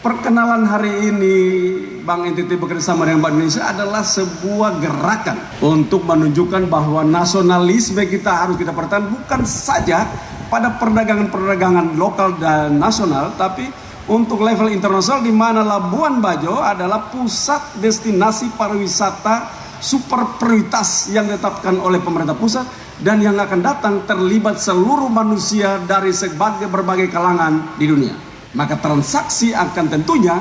Perkenalan hari ini Bank NTT bekerjasama dengan Bank Indonesia adalah sebuah gerakan untuk menunjukkan bahwa nasionalisme kita harus kita pertahankan bukan saja pada perdagangan-perdagangan lokal dan nasional, tapi untuk level internasional, di mana Labuan Bajo adalah pusat destinasi pariwisata super prioritas yang ditetapkan oleh pemerintah pusat dan yang akan datang terlibat seluruh manusia dari berbagai kalangan di dunia. Maka transaksi akan tentunya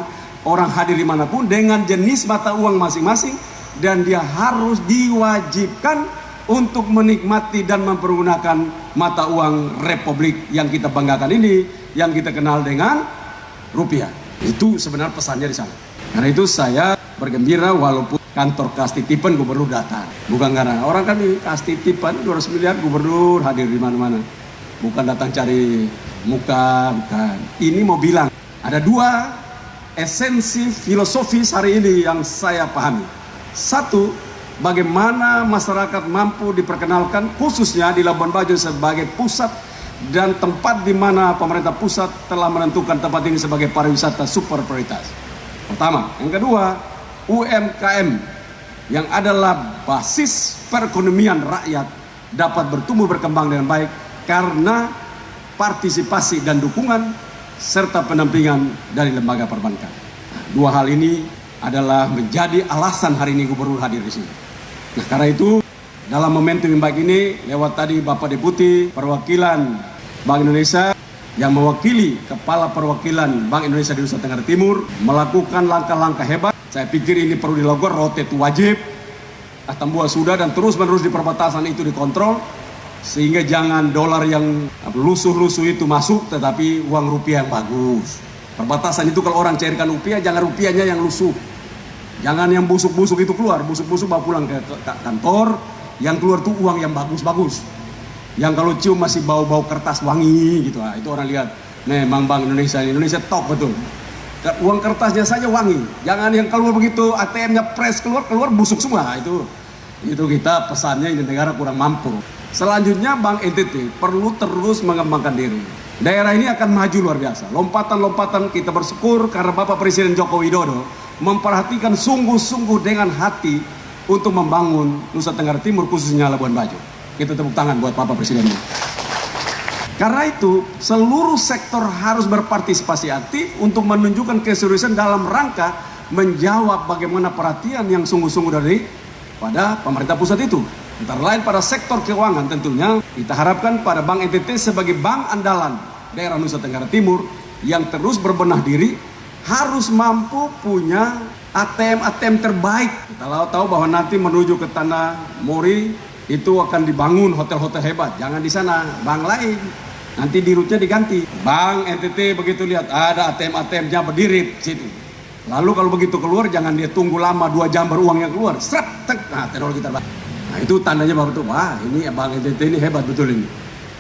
orang hadir dimanapun dengan jenis mata uang masing-masing, dan dia harus diwajibkan untuk menikmati dan mempergunakan mata uang Republik yang kita banggakan ini, yang kita kenal dengan rupiah. Itu sebenarnya pesannya di sana. Karena itu saya bergembira walaupun kantor Kastitipan gubernur datang. Bukan karena orang kan di Kastitipan 200 miliar gubernur hadir di mana-mana. Bukan datang cari muka, bukan. Ini mau bilang ada dua esensi filosofis hari ini yang saya pahami. Satu, bagaimana masyarakat mampu diperkenalkan khususnya di Labuan Bajo sebagai pusat dan tempat di mana pemerintah pusat telah menentukan tempat ini sebagai pariwisata super prioritas. Pertama, yang kedua, UMKM yang adalah basis perekonomian rakyat dapat bertumbuh berkembang dengan baik karena partisipasi dan dukungan serta pendampingan dari lembaga perbankan. Dua hal ini adalah menjadi alasan hari ini gubernur hadir di sini. Nah, karena itu dalam momentum yang baik ini, lewat tadi Bapak Deputi Perwakilan Bank Indonesia yang mewakili Kepala Perwakilan Bank Indonesia di Nusa Tenggara Timur melakukan langkah-langkah hebat. Saya pikir ini perlu dilakukan, rotate wajib, Atambua sudah, dan terus-menerus di perbatasan itu dikontrol, sehingga jangan dolar yang lusuh-lusuh itu masuk, tetapi uang rupiah yang bagus. Perbatasan itu kalau orang cairkan rupiah, jangan rupiahnya yang lusuh. Jangan yang busuk-busuk itu keluar, busuk-busuk bawa pulang ke kantor, yang keluar tuh uang yang bagus-bagus. Yang kalau cium masih bau-bau kertas wangi gitu. Nah, itu orang lihat, memang Bank Indonesia top betul. Uang kertasnya saja wangi. Jangan yang keluar begitu, ATM-nya press keluar busuk semua. Itu kita pesannya ini negara kurang mampu. Selanjutnya Bank NTT perlu terus mengembangkan diri. Daerah ini akan maju luar biasa. Lompatan-lompatan kita bersyukur karena Bapak Presiden Joko Widodo memperhatikan sungguh-sungguh dengan hati untuk membangun Nusa Tenggara Timur, khususnya Labuan Bajo. Kita tepuk tangan buat Bapak Presiden. Karena itu seluruh sektor harus berpartisipasi aktif untuk menunjukkan keseriusan dalam rangka menjawab bagaimana perhatian yang sungguh-sungguh dari pada pemerintah pusat itu. Antara lain pada sektor keuangan, tentunya kita harapkan pada Bank NTT sebagai bank andalan daerah Nusa Tenggara Timur yang terus berbenah diri harus mampu punya ATM terbaik. Kita tahu bahwa nanti menuju ke Tanah Mori itu akan dibangun hotel-hotel hebat. Jangan di sana, bank lain. Nanti di route-nya diganti. Bank NTT begitu lihat ada ATM-nya berdiri situ. Lalu kalau begitu keluar jangan dia tunggu lama 2 jam baru uang yang keluar. Nah, teknologi terbaik. Nah, itu tandanya bahwa tuh, wah ini Bank NTT ini hebat betul ini.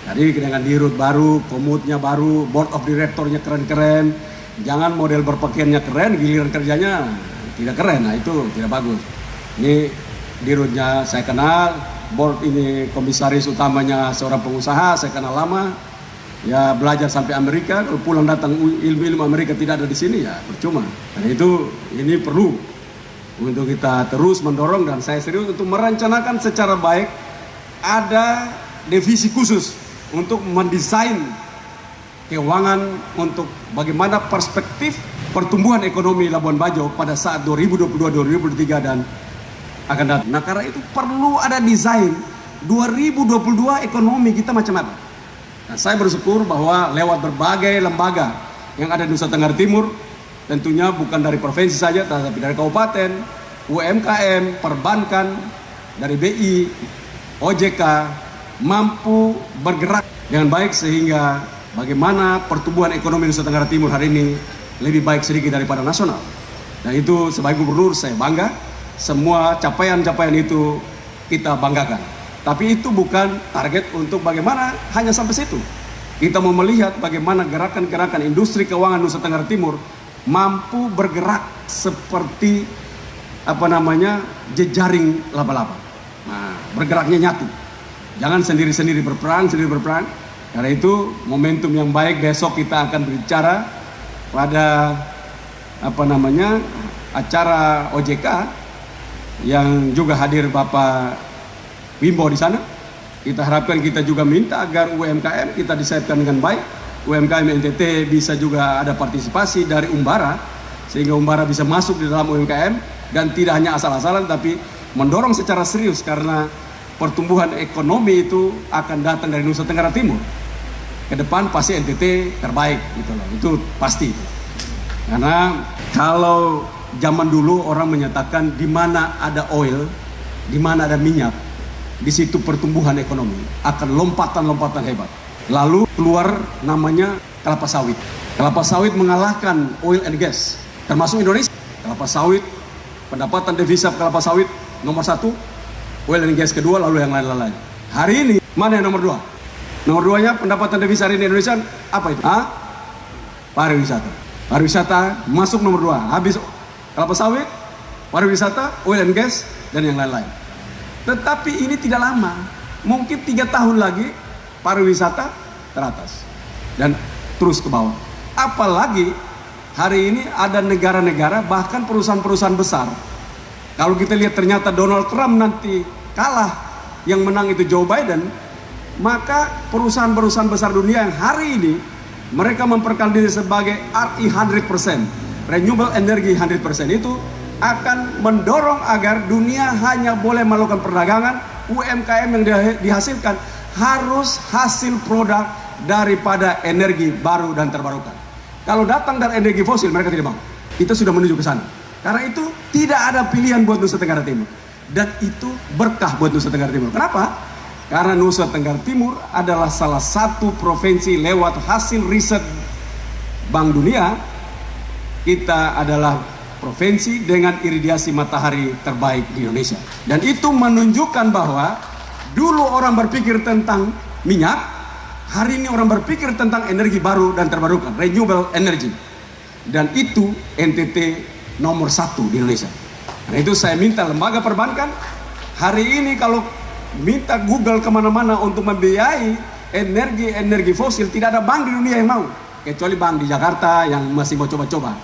Jadi dengan di route baru, komutnya baru, board of director-nya keren-keren. Jangan model berpakaiannya keren, giliran kerjanya tidak keren. Nah, itu tidak bagus. Ini di route-nya saya kenal, board ini komisaris utamanya seorang pengusaha, saya kenal lama. Ya belajar sampai Amerika, kalau pulang datang ilmu-ilmu Amerika tidak ada di sini ya percuma. Dan itu ini perlu untuk kita terus mendorong, dan saya serius untuk merencanakan secara baik ada divisi khusus untuk mendesain keuangan untuk bagaimana perspektif pertumbuhan ekonomi Labuan Bajo pada saat 2022-2023 dan akan datang. Nah, karena itu perlu ada desain 2022 ekonomi kita macam-macam. Nah, saya bersyukur bahwa lewat berbagai lembaga yang ada di Nusa Tenggara Timur, tentunya bukan dari provinsi saja, tapi dari kabupaten, UMKM, perbankan, dari BI, OJK, mampu bergerak dengan baik sehingga bagaimana pertumbuhan ekonomi Nusa Tenggara Timur hari ini lebih baik sedikit daripada nasional. Dan itu sebagai gubernur saya bangga, semua capaian-capaian itu kita banggakan. Tapi itu bukan target untuk bagaimana hanya sampai situ. Kita mau melihat bagaimana gerakan-gerakan industri keuangan Nusa Tenggara Timur mampu bergerak seperti jejaring laba-laba. Nah, bergeraknya nyatu. Jangan sendiri-sendiri berperan. Karena itu momentum yang baik besok kita akan berbicara pada acara OJK yang juga hadir Bapak Wimbo di sana. Kita harapkan, kita juga minta agar UMKM kita disiapkan dengan baik. UMKM NTT bisa juga ada partisipasi dari Umbara, sehingga Umbara bisa masuk di dalam UMKM dan tidak hanya asal-asalan tapi mendorong secara serius, karena pertumbuhan ekonomi itu akan datang dari Nusa Tenggara Timur. Ke depan pasti NTT terbaik gitu loh. Itu pasti. Karena kalau zaman dulu orang menyatakan di mana ada oil, di mana ada minyak, di situ pertumbuhan ekonomi akan lompatan-lompatan hebat. Lalu keluar namanya kelapa sawit. Kelapa sawit mengalahkan oil and gas, termasuk Indonesia. Kelapa sawit, pendapatan devisa kelapa sawit nomor 1, oil and gas kedua, lalu yang lain-lain. Hari ini mana yang nomor 2? Nomor 2-nya pendapatan devisa hari ini Indonesia apa itu? Pariwisata. Pariwisata masuk nomor 2. Habis kelapa sawit, pariwisata, oil and gas, dan yang lain-lain. Tetapi ini tidak lama. Mungkin 3 tahun lagi pariwisata teratas dan terus ke bawah. Apalagi hari ini ada negara-negara, bahkan perusahaan-perusahaan besar. Kalau kita lihat ternyata Donald Trump nanti kalah, yang menang itu Joe Biden, maka perusahaan-perusahaan besar dunia yang hari ini mereka memperkenalkan diri sebagai RE 100%, renewable energy 100%, itu akan mendorong agar dunia hanya boleh melakukan perdagangan, UMKM yang dihasilkan harus hasil produk daripada energi baru dan terbarukan. Kalau datang dari energi fosil, mereka tidak mau. Kita sudah menuju ke sana. Karena itu tidak ada pilihan buat Nusa Tenggara Timur. Dan itu berkah buat Nusa Tenggara Timur. Kenapa? Karena Nusa Tenggara Timur adalah salah satu provinsi lewat hasil riset Bank Dunia, kita adalah provinsi dengan iradiasi matahari terbaik di Indonesia. Dan itu menunjukkan bahwa dulu orang berpikir tentang minyak, hari ini orang berpikir tentang energi baru dan terbarukan, renewable energy. Dan itu NTT nomor 1 di Indonesia. Nah, itu saya minta lembaga perbankan hari ini kalau minta Google kemana-mana untuk membiayai energi fosil, tidak ada bank di dunia yang mau, kecuali bank di Jakarta yang masih mau coba-coba.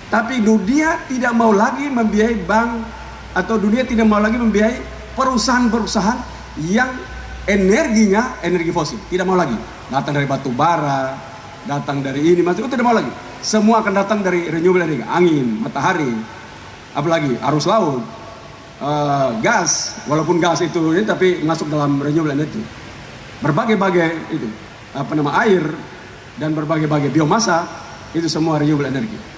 Tapi dunia tidak mau lagi membiayai bank, atau dunia tidak mau lagi membiayai perusahaan-perusahaan yang energinya energi fosil. Tidak mau lagi. Datang dari batu bara, datang dari ini, itu tidak mau lagi. Semua akan datang dari renewable energy, angin, matahari, apalagi arus laut, gas, walaupun gas itu tapi masuk dalam renewable energy. Berbagai-bagai itu, air dan berbagai-bagai biomasa, itu semua renewable energy.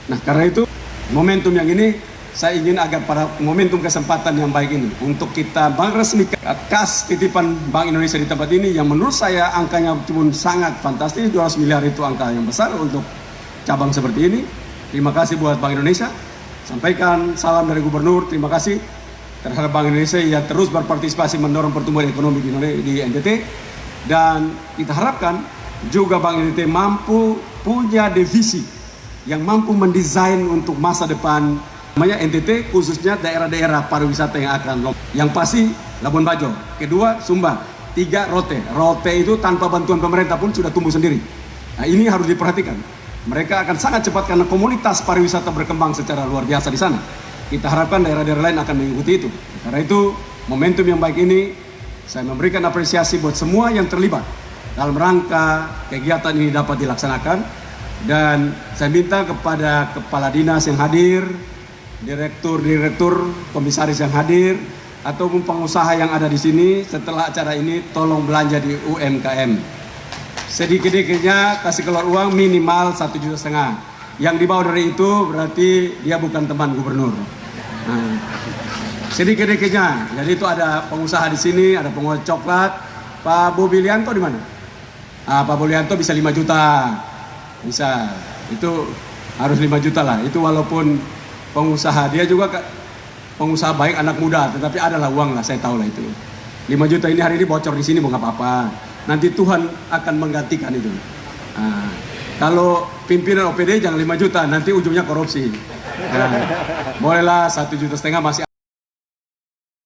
Nah, karena itu momentum yang ini saya ingin agar pada momentum kesempatan yang baik ini untuk kita meresmikan kas titipan Bank Indonesia di tempat ini, yang menurut saya angkanya cuma sangat fantastis, 200 miliar itu angka yang besar untuk cabang seperti ini. Terima kasih buat Bank Indonesia. Sampaikan salam dari Gubernur, terima kasih terhadap Bank Indonesia yang terus berpartisipasi mendorong pertumbuhan ekonomi di NTT. Dan kita harapkan juga Bank NTT mampu punya divisi yang mampu mendesain untuk masa depan namanya NTT, khususnya daerah-daerah pariwisata yang akan yang pasti Labuan Bajo, kedua Sumba, 3 Rote. Rote itu tanpa bantuan pemerintah pun sudah tumbuh sendiri. Nah, ini harus diperhatikan. Mereka akan sangat cepat karena komunitas pariwisata berkembang secara luar biasa di sana. Kita harapkan daerah-daerah lain akan mengikuti itu. Karena itu momentum yang baik ini saya memberikan apresiasi buat semua yang terlibat dalam rangka kegiatan ini dapat dilaksanakan. Dan saya minta kepada kepala dinas yang hadir, direktur, komisaris yang hadir, ataupun pengusaha yang ada di sini, setelah acara ini tolong belanja di UMKM. Sedikit-sedikitnya kasih keluar uang minimal 1,5 juta. Yang di bawah dari itu berarti dia bukan teman gubernur. Nah, sedikit-sedikitnya. Jadi itu ada pengusaha di sini, ada pengusaha coklat. Pak Bobilianto di mana? Pak Bobilianto bisa 5 juta. Bisa. Itu harus 5 juta lah. Itu walaupun pengusaha, dia juga pengusaha baik, anak muda, tetapi adalah uang lah, saya tahu lah itu. 5 juta ini hari ini bocor di sini, bukan apa-apa. Nanti Tuhan akan menggantikan itu. Nah, kalau pimpinan OPD jangan 5 juta, nanti ujungnya korupsi. Nah, bolehlah 1,5 juta masih